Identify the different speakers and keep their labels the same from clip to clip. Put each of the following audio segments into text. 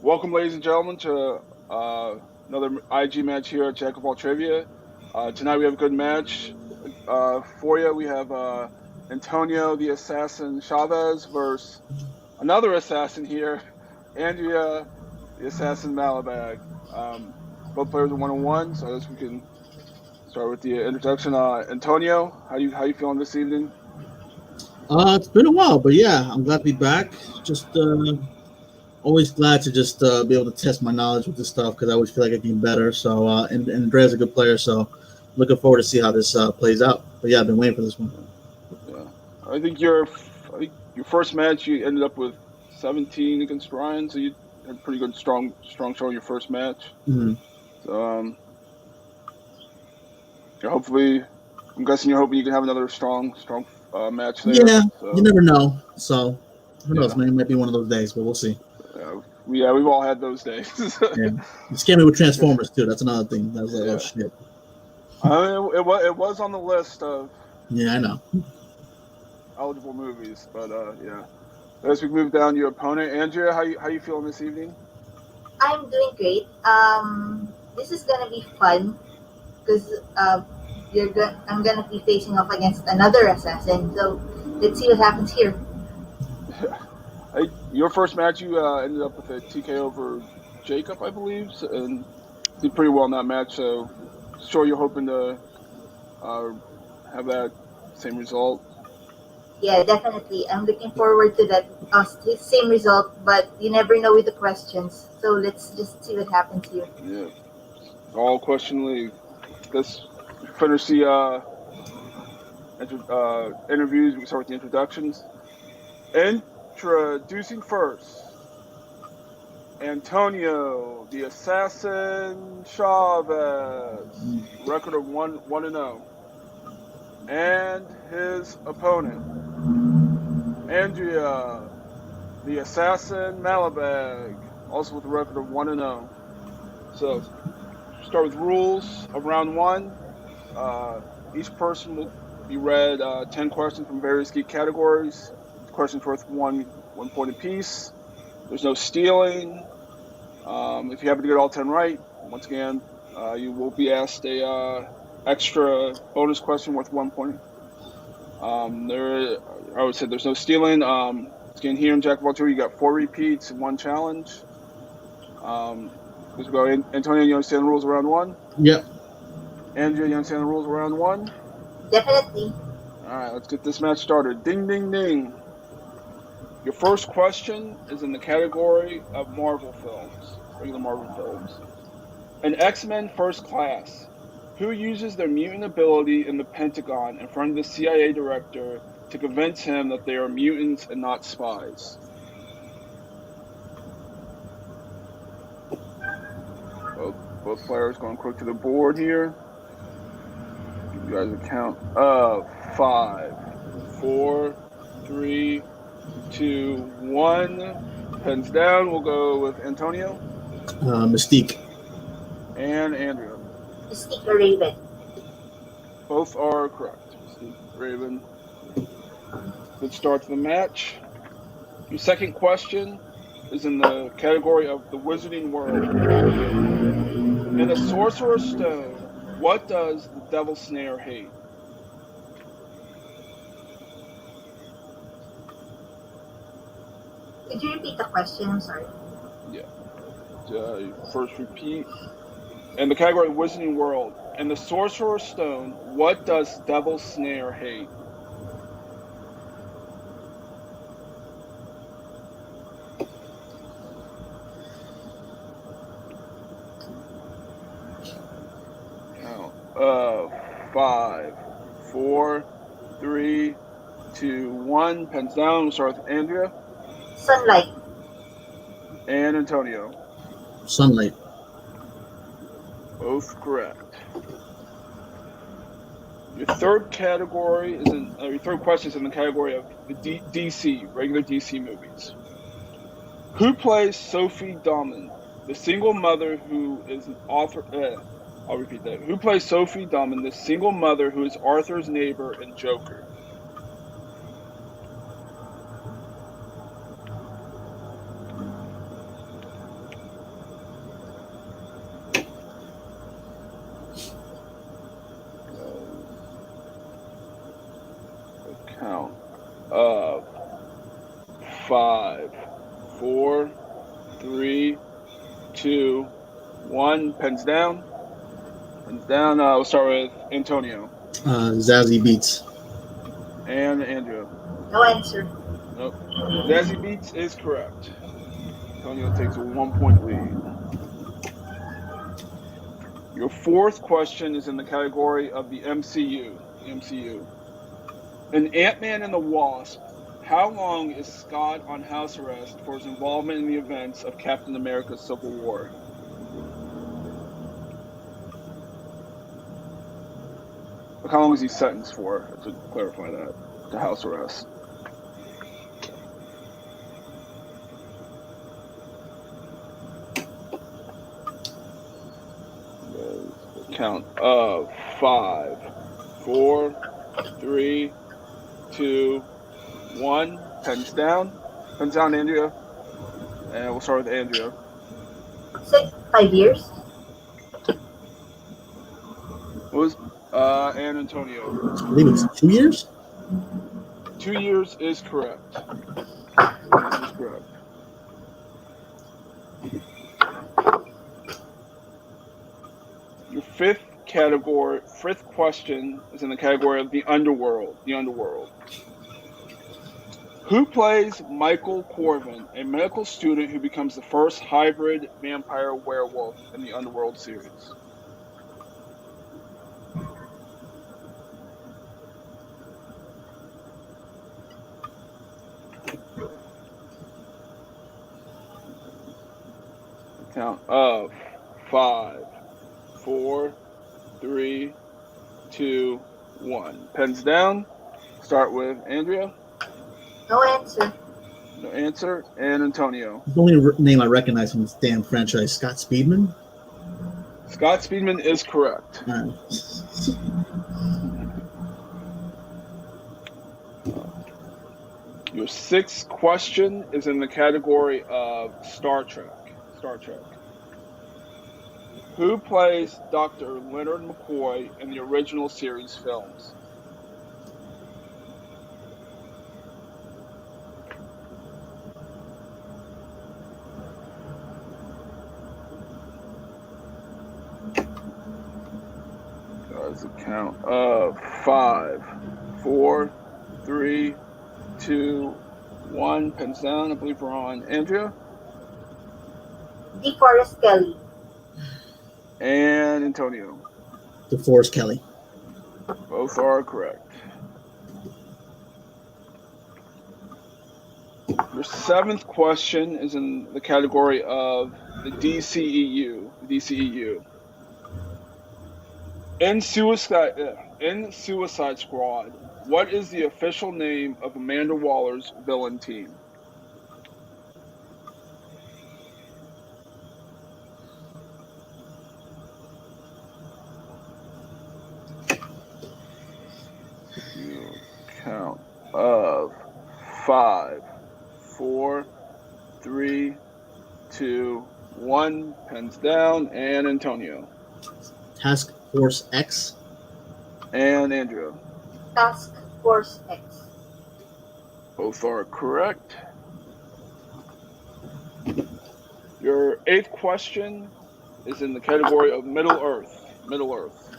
Speaker 1: Welcome, ladies and gentlemen, to another IG match here at Jack of All Trivia. Tonight we have a good match for you. We have Antonio the Assassin Chavez versus another assassin here, Andrea the Assassin Malabag. Both players are 1-1, so I guess we can start with the introduction. Antonio, how you feeling this evening?
Speaker 2: It's been a while, but yeah, I'm glad to be back. Just always glad to just be able to test my knowledge with this stuff because I always feel like I can get better. So, and Andrea's a good player, so looking forward to see how this plays out. But yeah, I've been waiting for this one.
Speaker 1: Yeah, I think your first match you ended up with 17 against Ryan, so you had a pretty good strong show in your first match.
Speaker 2: Mm-hmm.
Speaker 1: So hopefully, I'm guessing you're hoping you can have another strong match there.
Speaker 2: Yeah, you
Speaker 1: So
Speaker 2: never know. So who knows?
Speaker 1: yeah,
Speaker 2: Maybe it might be one of those days, but we'll see.
Speaker 1: we've all had those days.
Speaker 2: Yeah, you scared me with Transformers too. That's another thing. That was like, oh
Speaker 1: Yeah,
Speaker 2: shit.
Speaker 1: I mean, it was on the list of
Speaker 2: Yeah, I know.
Speaker 1: eligible movies, but yeah. As we move down, your opponent, Andrea, how you feeling this evening?
Speaker 3: I'm doing great. This is gonna be fun because I'm gonna be facing off against another assassin. So let's see what happens here.
Speaker 1: Your first match, you ended up with a TK over Jacob, I believe, and did pretty well in that match. So, sure, you're hoping to uh, have that same result.
Speaker 3: Yeah, definitely. I'm looking forward to that same result, but you never know with the questions. So let's just see what happens here.
Speaker 1: Yeah, all question league. Let's finish the interviews. We start with the introductions. Introducing first, Antonio, the Assassin Chavez, record of 1-0, and his opponent, Andrea, the Assassin Malabag, also with a record of 1-0. So, start with rules of round one. Each person will be read 10 questions from various geek categories. Questions worth one point apiece. There's no stealing. If you happen to get all 10 right, once again, you will be asked a extra bonus question worth 1 point. I would say there's no stealing. Again, here in Jack of all trades, you got 4 repeats and 1 challenge. Let's go. Antonio, you understand the rules around one?
Speaker 2: Yep.
Speaker 1: Andrea, you understand the rules around one?
Speaker 3: Definitely.
Speaker 1: All right, let's get this match started. Ding, ding, ding. Your first question is in the category of Marvel films, regular Marvel films. An X-Men First Class. Who uses their mutant ability in the Pentagon in front of the CIA director to convince him that they are mutants and not spies? Both players going quick to the board here. Give you guys a count of 5, 4, 3, 2, 1. Pens down. We'll go with Antonio
Speaker 2: Mystique.
Speaker 1: and Andrea.
Speaker 3: Mystique or Raven.
Speaker 1: Both are correct. Steve Raven. Good start to the match. Your second question is in the category of the Wizarding World. In the Sorcerer's Stone, what does the Devil Snare hate?
Speaker 3: Could you repeat the question? I'm sorry.
Speaker 1: Yeah. First repeat. In the category of Wizarding World, in the Sorcerer's Stone, what does Devil Snare hate? Count. 5, 4, 3, 2, 1. Pens down. We'll start with Andrea
Speaker 3: Sunlight.
Speaker 1: and Antonio.
Speaker 2: Sunlight.
Speaker 1: Both correct. Your third category is your third question is in the category of the DC, regular DC movies. Who plays Sophie Dummon, the single mother who is an author? I'll repeat that. Who plays Sophie Dummon, the single mother who is Arthur's neighbor in Joker? 5, 4, 3, 2, 1. Pens down. Pens down. We'll start with Antonio
Speaker 2: Zazie Beats.
Speaker 1: and Andrea.
Speaker 3: No answer.
Speaker 1: Nope. Zazie Beats is correct. Antonio takes a 1-point lead. Your fourth question is in the category of the MCU. The MCU. In Ant-Man and the Wasp, how long is Scott on house arrest for his involvement in the events of Captain America's Civil War? Like, how long is he sentenced for? To clarify that, to house arrest. Count of 5, 4, 3, 2, 1. Pens down. Pens down, Andrea. And we'll start with Andrea.
Speaker 3: Say 5 years.
Speaker 1: What was and Antonio?
Speaker 2: I believe it's 2 years.
Speaker 1: 2 years is correct. 2 years is correct. Your fifth question is in the category of the underworld. The underworld. Who plays Michael Corvin, a medical student who becomes the first hybrid vampire werewolf in the Underworld series? Count of 5, 4, 3, 2, 1. Pens down. Start with Andrea.
Speaker 3: No answer.
Speaker 1: No answer. And Antonio.
Speaker 2: The only name I recognize from this damn franchise, Scott Speedman.
Speaker 1: Scott Speedman is correct. Your sixth question is in the category of Star Trek. Star Trek. Who plays Dr. Leonard McCoy in the original series films? That's a count of 5, 4, 3, 2, 1. Pens down. I believe we're on Andrea.
Speaker 3: DeForest Kelly.
Speaker 1: And Antonio.
Speaker 2: DeForest Kelly.
Speaker 1: Both are correct. Your seventh question is in the category of the DCEU. DCEU. In Suicide Squad, what is the official name of Amanda Waller's villain team? You count of 5, 4, 3, 2, 1. Pens down. And Antonio.
Speaker 2: Task Force X.
Speaker 1: And Andrea.
Speaker 3: Task Force X.
Speaker 1: Both are correct. Your eighth question is in the category of Middle Earth. Middle Earth.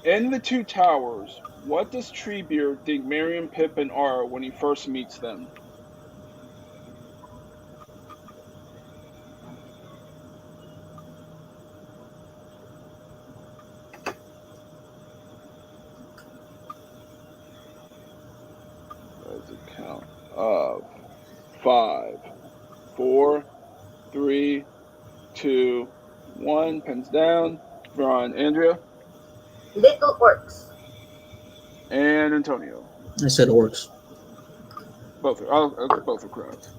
Speaker 1: In the Two Towers, what does Treebeard think Merry and Pippin are when he first meets them? That's a count of 5, 4, 3, 2, 1. Pens down. We're on Andrea.
Speaker 3: Little Orcs.
Speaker 1: And Antonio.
Speaker 2: I said orcs.
Speaker 1: Both are correct.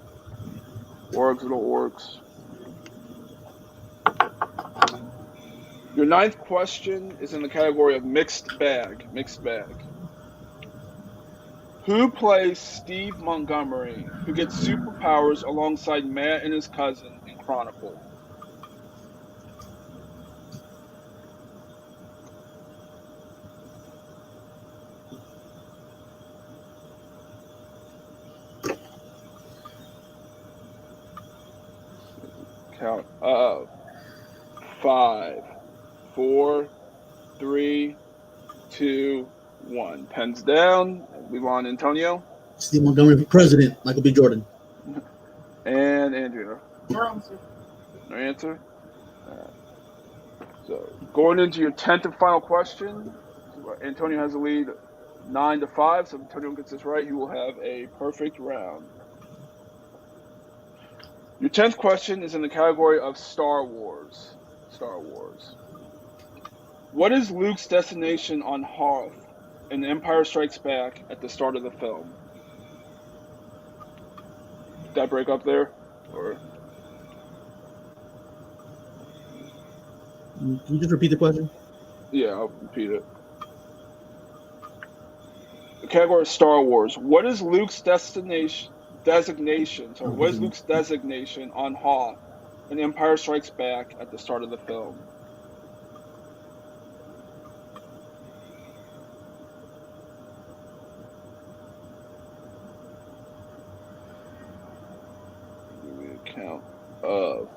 Speaker 1: Orcs, little orcs. Your ninth question is in the category of mixed bag. Mixed bag. Who plays Steve Montgomery, who gets superpowers alongside Matt and his cousin in Chronicle? Count of 5, 4, 3, 2, 1. Pens down. Move on, Antonio.
Speaker 2: Steve Montgomery for president. Michael B. Jordan.
Speaker 1: And Andrea.
Speaker 3: No answer.
Speaker 1: No answer? Alright. So, going into your 10th and final question, Antonio has a lead 9-5. So, if Antonio gets this right, he will have a perfect round. Your 10th question is in the category of Star Wars. Star Wars. What is Luke's destination on Hoth in Empire Strikes Back at the start of the film? Did that break up there? Or
Speaker 2: Can you just repeat the question?
Speaker 1: yeah, I'll repeat it. The category is Star Wars. What is Luke's designation on Hoth in Empire Strikes Back at the start of the film? Give me a count of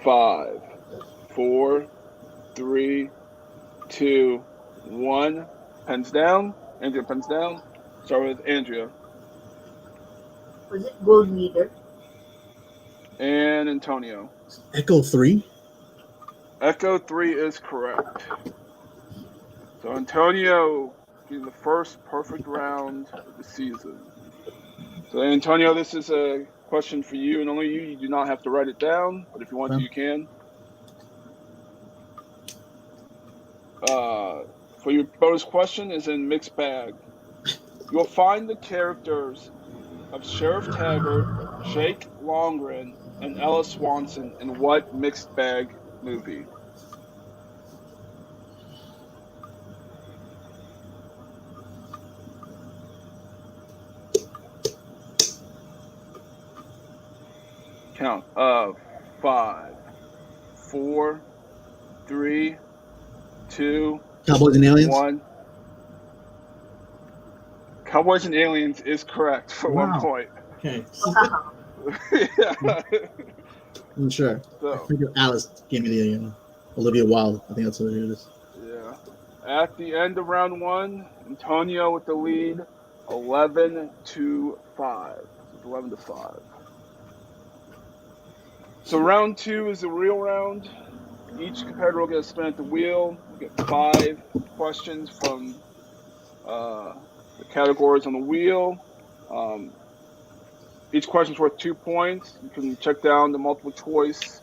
Speaker 1: 5, 4, 3, 2, 1. Pens down. Andrea, pens down. Start with Andrea.
Speaker 3: Was it Gold Leader?
Speaker 1: And Antonio.
Speaker 2: Echo 3.
Speaker 1: Echo 3 is correct. So Antonio getting the first perfect round of the season. So Antonio, this is a question for you and only you. You do not have to write it down, but if you want to, you can. For your bonus question is in Mixed Bag. You'll find the characters of Sheriff Taggart, Jake Longren, and Ella Swanson in what Mixed Bag movie? Count of 5, 4, 3, 2,
Speaker 2: Cowboys and Aliens.
Speaker 1: 1. Cowboys and Aliens is correct for
Speaker 2: Wow.
Speaker 1: 1 point.
Speaker 2: Okay.
Speaker 3: Wow.
Speaker 1: Yeah.
Speaker 2: I'm sure.
Speaker 1: So,
Speaker 2: I figured Alice gave me the Olivia Wilde. I think that's what it is.
Speaker 1: yeah. At the end of round 1, Antonio with the lead, 11-5. So it's 11-5. So round 2 is the real round. Each competitor will get a spin at the wheel. We'll get 5 questions from the categories on the wheel. Each question is worth 2 points. You can check down the multiple choice,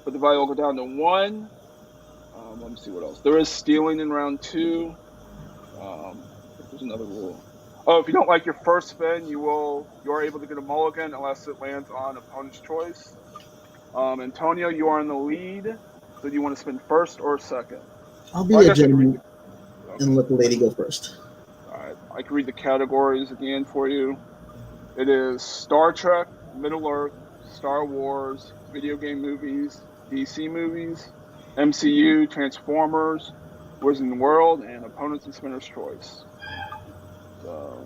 Speaker 1: but the value will go down to 1. Let me see what else. There is stealing in round 2. There's another rule. Oh, if you don't like your first spin, you are able to get a mulligan unless it lands on opponent's choice. Antonio, you are in the lead. So do you want to spin first or second?
Speaker 2: I'll be a gentleman
Speaker 1: Okay.
Speaker 2: and let the lady go first.
Speaker 1: All right. I can read the categories again for you. It is Star Trek, Middle Earth, Star Wars, video game movies, DC movies, MCU, Transformers, Wizard in the World, and Opponents and Spinner's Choice. So,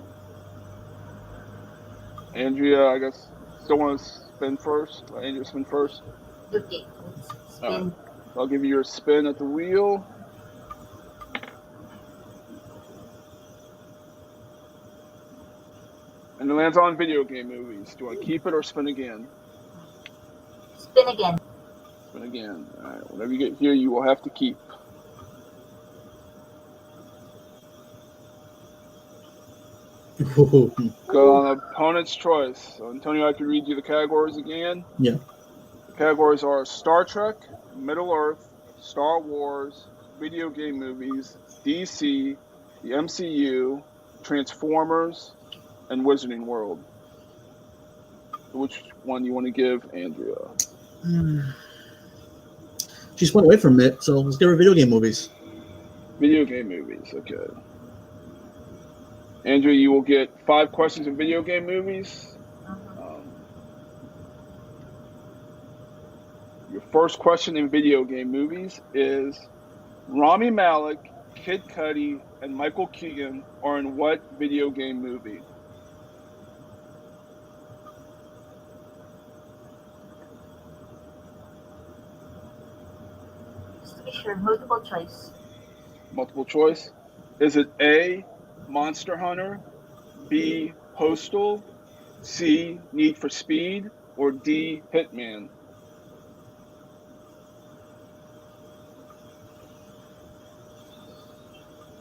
Speaker 1: Andrea, I guess, still want to spin first? Let Andrea spin first.
Speaker 3: Okay. Let's spin.
Speaker 1: I'll give you your spin at the wheel. And it lands on video game movies. Do you want to keep it or spin again?
Speaker 3: Spin again.
Speaker 1: Spin again. All right. Whatever you get here, you will have to keep. Go on opponent's choice. So, Antonio, I can read you the categories again.
Speaker 2: Yeah.
Speaker 1: The categories are Star Trek, Middle Earth, Star Wars, video game movies, DC, the MCU, Transformers, and Wizarding World. So which one do you want to give Andrea?
Speaker 2: She's went away from it, so let's give her video game movies.
Speaker 1: Video game movies, okay. Andrea, you will get 5 questions in video game movies. Your first question in video game movies is Rami Malek, Kid Cudi, and Michael Keaton are in what video game movie?
Speaker 3: be sure. Multiple choice.
Speaker 1: Multiple choice. Is it A, Monster Hunter, B, Postal, C, Need for Speed, or D, Hitman?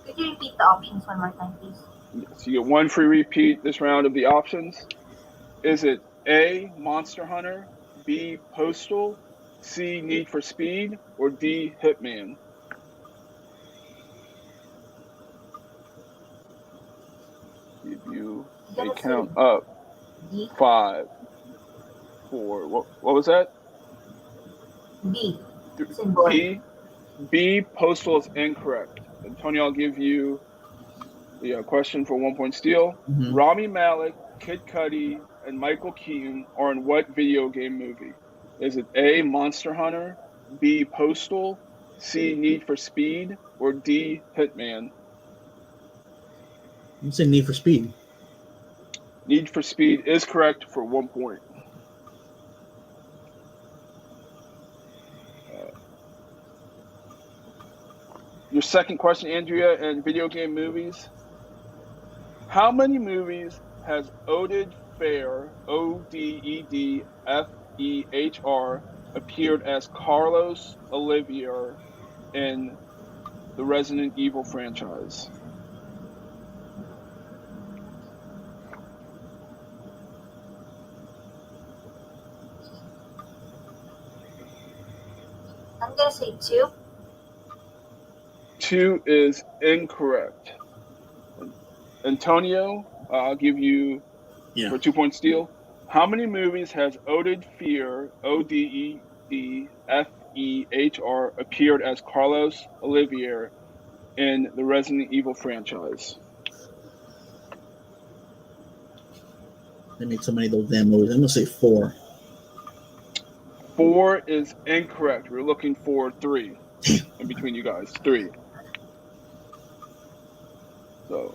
Speaker 3: Could you repeat the options one more time, please?
Speaker 1: So you get one free repeat this round of the options. Is it A, Monster Hunter, B, Postal, C, Need for Speed, or D, Hitman? Give you
Speaker 3: I'm
Speaker 1: a
Speaker 3: gonna say
Speaker 1: count up.
Speaker 3: D.
Speaker 1: 5, 4. What was that?
Speaker 3: B. It's in boy.
Speaker 1: B, Postal is incorrect. And Tony, I'll give you the question for 1 point steal.
Speaker 2: Mm-hmm.
Speaker 1: Rami Malek, Kid Cudi, and Michael Keaton are in what video game movie? Is it A, Monster Hunter, B, Postal, C, Need for Speed, or D, Hitman?
Speaker 2: I'm saying Need for Speed.
Speaker 1: Need for Speed is correct for 1 point. Your second question, Andrea, in video game movies. How many movies has Oded Fehr, Odedfehr, appeared as Carlos Olivier in the Resident Evil franchise?
Speaker 3: I'm gonna say 2.
Speaker 1: 2 is incorrect. Antonio, I'll give you for 2 point steal. How many movies has Oded Fehr, Odedfehr, appeared as Carlos Olivier in the Resident Evil franchise?
Speaker 2: They made so many of those damn movies. I'm gonna say 4.
Speaker 1: 4 is incorrect. We're looking for 3 in between you guys. 3. So,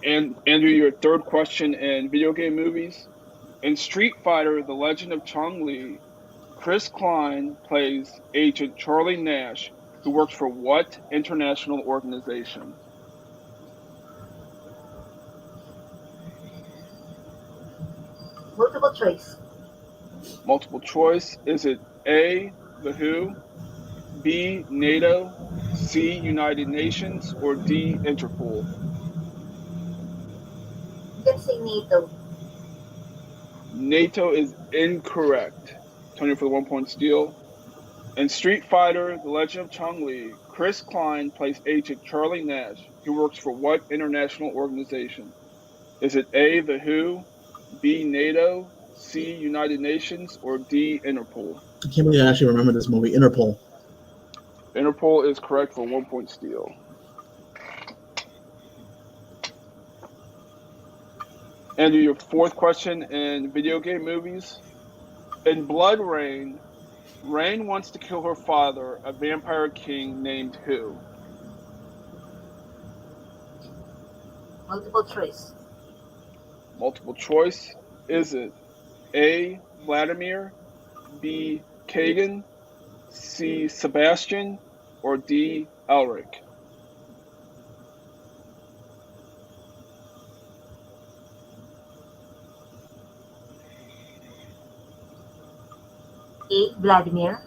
Speaker 1: and Andrew, your third question in video game movies. In Street Fighter: The Legend of Chong-Li, Chris Klein plays Agent Charlie Nash, who works for what international organization?
Speaker 3: Multiple choice.
Speaker 1: Multiple choice. Is it A, the WHO, B, NATO, C, United Nations, or D, Interpol?
Speaker 3: I'm gonna say NATO.
Speaker 1: NATO is incorrect. Tony for the 1 point steal. In Street Fighter: The Legend of Chong-Li, Chris Klein plays Agent Charlie Nash, who works for what international organization? Is it A, the WHO, B, NATO, C, United Nations, or D, Interpol?
Speaker 2: I can't believe I actually remember this movie, Interpol.
Speaker 1: Interpol is correct for 1 point steal. And your fourth question in video game movies. In Blood Rain, Rain wants to kill her father, a vampire king named who?
Speaker 3: Multiple choice.
Speaker 1: Multiple choice. Is it A, Vladimir, B, Kagan, C, Sebastian, or D, Elric?
Speaker 3: A. Vladimir.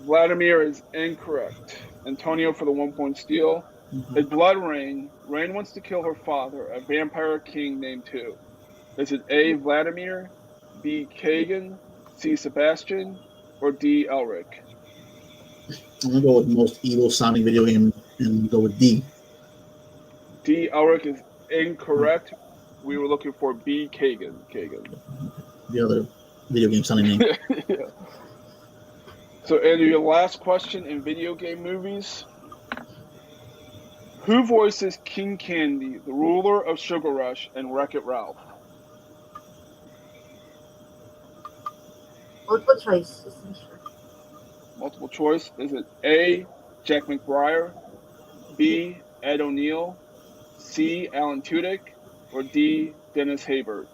Speaker 1: Vladimir is incorrect. Antonio for the 1 point steal.
Speaker 2: Mm-hmm.
Speaker 1: In Blood Rain, Rain wants to kill her father, a vampire king named who? Is it A, Vladimir, B, Kagan, C, Sebastian, or D, Elric?
Speaker 2: I'm gonna go with the most evil sounding video game and go with D.
Speaker 1: D, Elric is incorrect. We were looking for B, Kagan.
Speaker 2: The other video game sounding name.
Speaker 1: Yeah. So, Andrew, your last question in video game movies. Who voices King Candy, the ruler of Sugar Rush, and Wreck-It Ralph?
Speaker 3: Multiple choice. Just to be sure.
Speaker 1: Multiple choice. Is it A, Jack McBrayer, B, Ed O'Neill, C, Alan Tudyk, or D, Dennis Haysbert?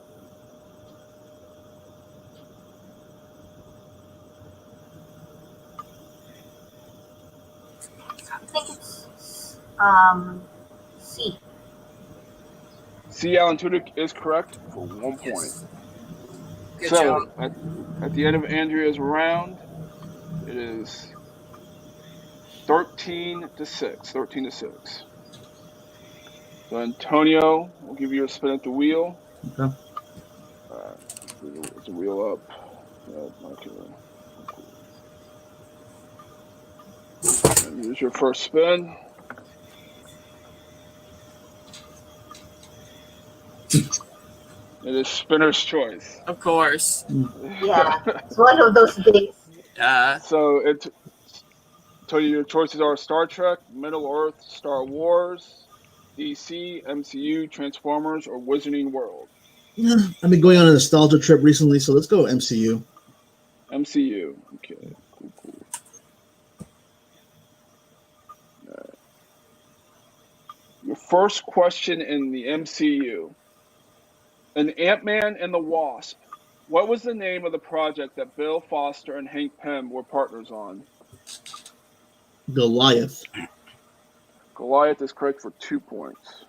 Speaker 3: C.
Speaker 1: C. Alan Tudyk is correct for 1 point.
Speaker 4: Yes. Good
Speaker 1: So
Speaker 4: job.
Speaker 1: at the end of Andrea's round, it is 13-6. 13-6. So Antonio, we'll give you a spin at the wheel.
Speaker 2: Okay.
Speaker 1: It's a wheel up. Okay. And here's your first spin. It is spinner's choice.
Speaker 4: Of course.
Speaker 3: Yeah, it's one of those days.
Speaker 1: So Antonio, your choices are Star Trek, Middle Earth, Star Wars, DC, MCU, Transformers, or Wizarding World.
Speaker 2: Yeah, I've been going on a nostalgia trip recently, so let's go MCU.
Speaker 1: MCU. Okay, cool. Right. Your first question in the MCU. In Ant-Man and the Wasp, what was the name of the project that Bill Foster and Hank Pym were partners on?
Speaker 2: Goliath.
Speaker 1: Goliath is correct for 2 points.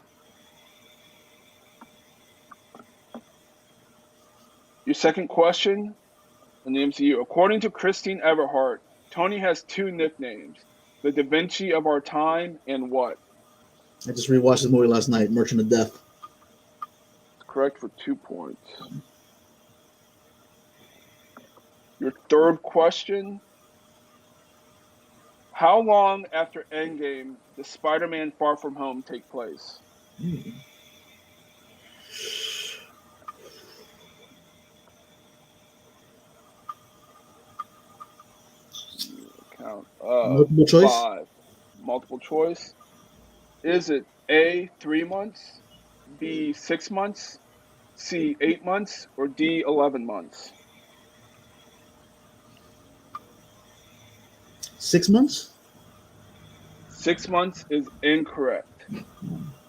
Speaker 1: Your second question in the MCU. According to Christine Everhart, Tony has 2 nicknames, the Da Vinci of our time and what?
Speaker 2: I just rewatched the movie last night, Merchant of Death.
Speaker 1: Correct for 2 points. Your third question. How long after Endgame does Spider-Man Far From Home take place? Count.
Speaker 2: Multiple choice?
Speaker 1: 5. Multiple choice. Is it A, 3 months, B, 6 months, C, 8 months, or D, 11 months?
Speaker 2: 6 months?
Speaker 1: 6 months is incorrect.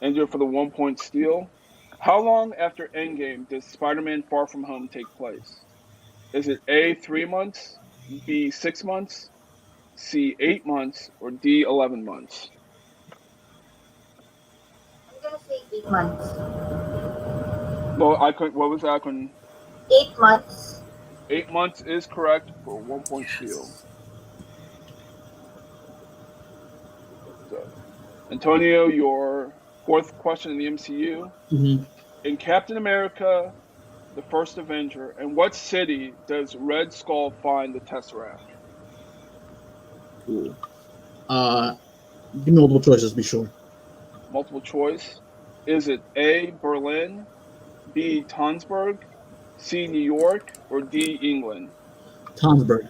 Speaker 1: Andrea for the 1 point steal. How long after Endgame does Spider-Man Far From Home take place? Is it A, 3 months, B, 6 months, C, 8 months, or D, 11 months?
Speaker 3: I'm gonna say 8 months.
Speaker 1: Well, what was that? I couldn't.
Speaker 3: 8 months.
Speaker 1: 8 months is correct for a 1 point steal. So, Antonio, your fourth question in the MCU.
Speaker 2: Mm-hmm.
Speaker 1: In Captain America, the First Avenger, in what city does Red Skull find the Tesseract?
Speaker 2: Cool. Give me multiple choices, be sure.
Speaker 1: Multiple choice. Is it A, Berlin, B, Tonsberg, C, New York, or D, England?
Speaker 2: Tonsberg.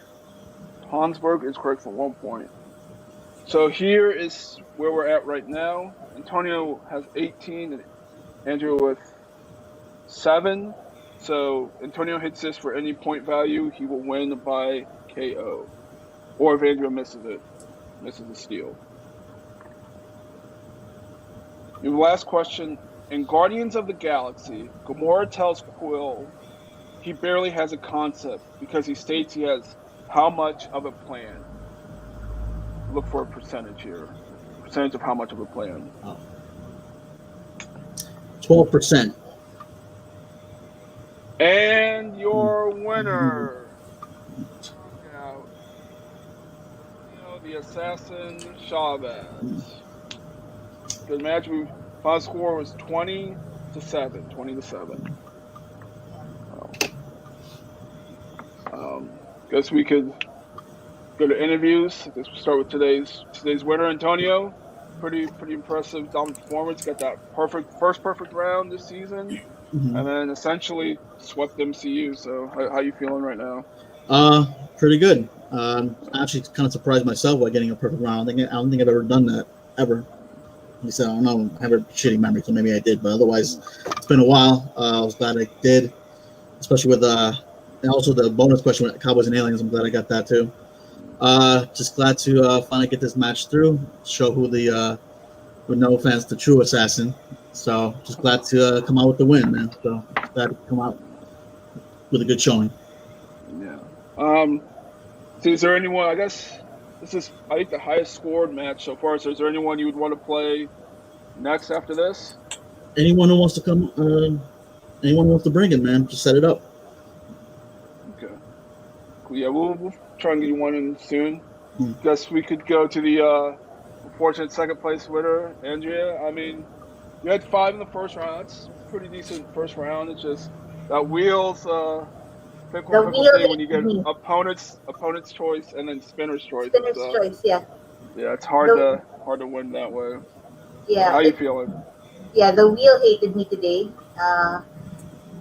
Speaker 1: Tonsberg is correct for 1 point. So here is where we're at right now. Antonio has 18 and Andrew with 7. So Antonio hits this for any point value, he will win by KO. Or if Andrew misses the steal. Your last question. In Guardians of the Galaxy, Gamora tells Quill he barely has a concept because he states he has how much of a plan? Look for a percentage here. Percentage of how much of a plan?
Speaker 2: 12%.
Speaker 1: And your winner, knockout, the assassin Chavez. Good match. Final score was 20-7. 20-7. Guess we could go to interviews. I guess we'll start with today's winner, Antonio. Pretty impressive, dominant performance. Got that first perfect round this season, and then essentially swept MCU. So how you feeling right now?
Speaker 2: Pretty good. Actually, kind of surprised myself by getting a perfect round. I don't think I've ever done that ever. At least I don't know. I have a shitty memory, so maybe I did. But otherwise, it's been a while. I was glad I did, especially with and also the bonus question with Cowboys and Aliens. I'm glad I got that too. Just glad to finally get this match through. Show who with no offense, the true assassin. So just glad to come out with the win, man. So glad to come out with a good showing.
Speaker 1: Yeah. So is there anyone? I guess this is, I think, the highest scored match so far. So is there anyone you would want to play next after this?
Speaker 2: Anyone who wants to come, anyone who wants to bring it, man, just set it up.
Speaker 1: Okay. Cool. Yeah, we'll try and get you one in soon.
Speaker 2: Hmm.
Speaker 1: Guess we could go to the unfortunate second place winner, Andrea. I mean, you had 5 in the first round. That's pretty decent first round. It's just that wheels
Speaker 3: The
Speaker 1: fickle
Speaker 3: wheel
Speaker 1: thing when you
Speaker 3: hated
Speaker 1: get
Speaker 3: me.
Speaker 1: opponent's choice and then spinner's choice. It's
Speaker 3: Spinner's choice, yeah.
Speaker 1: yeah, it's hard
Speaker 3: The
Speaker 1: to win that way.
Speaker 3: yeah,
Speaker 1: How you feeling?
Speaker 3: the wheel hated me today.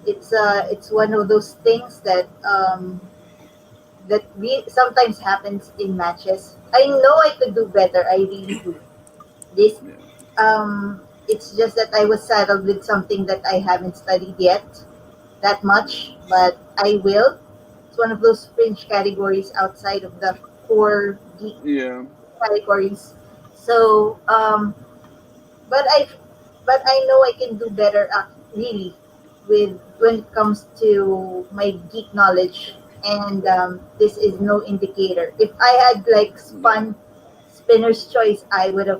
Speaker 3: It's one of those things that sometimes happens in matches. I know I could do better. I really do. This
Speaker 1: Yeah.
Speaker 3: it's just that I was saddled with something that I haven't studied yet that much, but I will. It's one of those fringe categories outside of the core geek
Speaker 1: Yeah.
Speaker 3: categories. So, but I know I can do better. Really, with when it comes to my geek knowledge, and this is no indicator. If I had like spun spinner's choice,
Speaker 1: Yeah.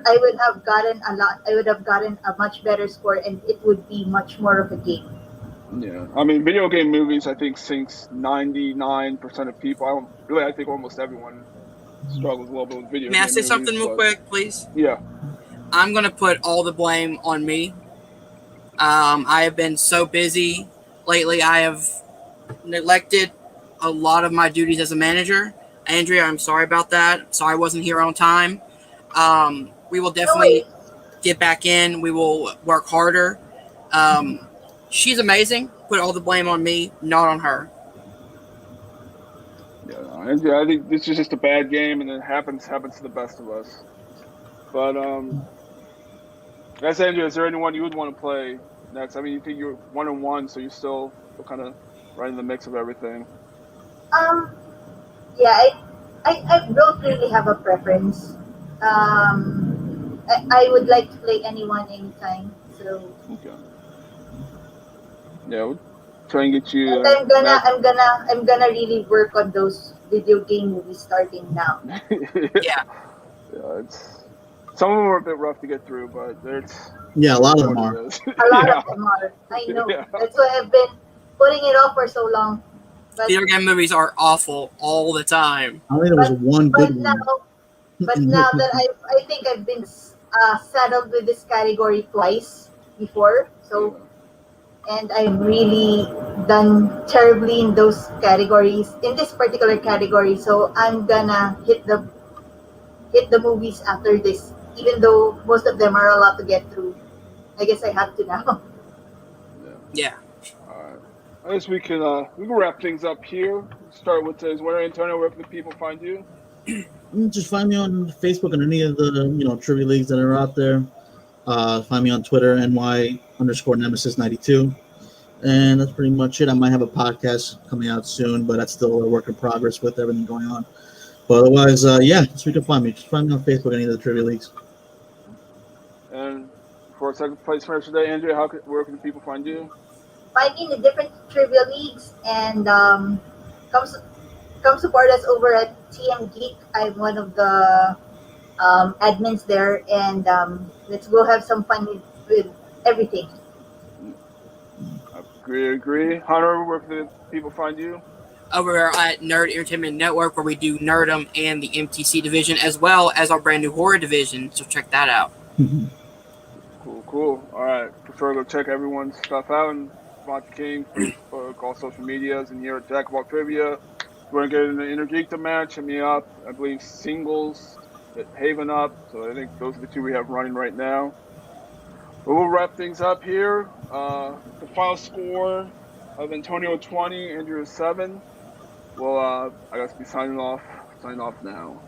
Speaker 3: I would have gotten a lot. I would have gotten a much better score, and it would be much more of a game.
Speaker 1: Yeah. I mean, video game movies, I think, sinks 99% of people. I think almost everyone struggles a little bit with video
Speaker 4: May I
Speaker 1: game
Speaker 4: say
Speaker 1: movies.
Speaker 4: something real
Speaker 1: But
Speaker 4: quick, please?
Speaker 1: yeah.
Speaker 4: I'm going to put all the blame on me. I have been so busy lately. I have neglected a lot of my duties as a manager. Andrea, I'm sorry about that. Sorry I wasn't here on time. We will
Speaker 3: No
Speaker 4: definitely
Speaker 3: worries.
Speaker 4: get back in. We will work harder. She's amazing. Put all the blame on me, not on her.
Speaker 1: Yeah. I think this is just a bad game, and it happens to the best of us. But as Andrea, is there anyone you would want to play next? I mean, you think you're 1-1, so you're still kind of right in the mix of everything.
Speaker 3: Um, yeah, I don't really have a preference. I would like to play anyone anytime. So,
Speaker 1: Okay. Yeah, we'll try and get you
Speaker 3: and I'm gonna
Speaker 1: match.
Speaker 3: I'm gonna I'm gonna really work on those video game movies starting now.
Speaker 4: Yeah.
Speaker 1: Yeah, it's some of them are a bit rough to get through, but
Speaker 2: Yeah, a lot
Speaker 1: it's
Speaker 2: of
Speaker 1: what
Speaker 2: them
Speaker 1: it
Speaker 2: are.
Speaker 1: is.
Speaker 3: A lot
Speaker 1: Yeah,
Speaker 3: of them are. I know.
Speaker 1: yeah,
Speaker 3: That's why I've been putting it off for so long. But
Speaker 4: Video game movies are awful all the time.
Speaker 2: I think there was
Speaker 3: but
Speaker 2: one
Speaker 3: but
Speaker 2: good
Speaker 3: now
Speaker 2: one
Speaker 3: but
Speaker 2: in the whole
Speaker 3: now that
Speaker 2: country.
Speaker 3: I think I've been saddled with this category twice before. So
Speaker 1: yeah.
Speaker 3: and I've really done terribly in those categories in this particular category. So I'm gonna hit the movies after this, even though most of them are a lot to get through. I guess I have to now.
Speaker 1: Yeah.
Speaker 4: Yeah.
Speaker 1: All right. I guess we can wrap things up here. Start with today's winner, Antonio. Where can the people find you?
Speaker 2: Just find me on Facebook and any of the trivia leagues that are out there. Find me on Twitter, ny_nemesis92. And that's pretty much it. I might have a podcast coming out soon, but that's still a work in progress with everything going on. But otherwise, yeah, so you can find me. Just find me on Facebook, any of the trivia leagues.
Speaker 1: And for second place finish today, Andrea, where can the people find you?
Speaker 3: Find me in the different trivia leagues and come come support us over at TM Geek. I'm one of the admins there, and let's go have some fun with everything.
Speaker 1: Agree. Hunter, where can the people find you?
Speaker 4: Over at Nerd Entertainment Network, where we do Nerdum and the MTC division, as well as our brand new horror division. So check that out.
Speaker 1: Cool. All right. For sure, go check everyone's stuff out and Monty King, Facebook, all social medias, and here at Jackball Trivia. If you want to get in the Inner Geekdom match, hit me up. I believe singles at Haven up. So I think those are the two we have running right now. But we'll wrap things up here. The final score of Antonio 20, Andrew 7. Well, I guess be signing off now.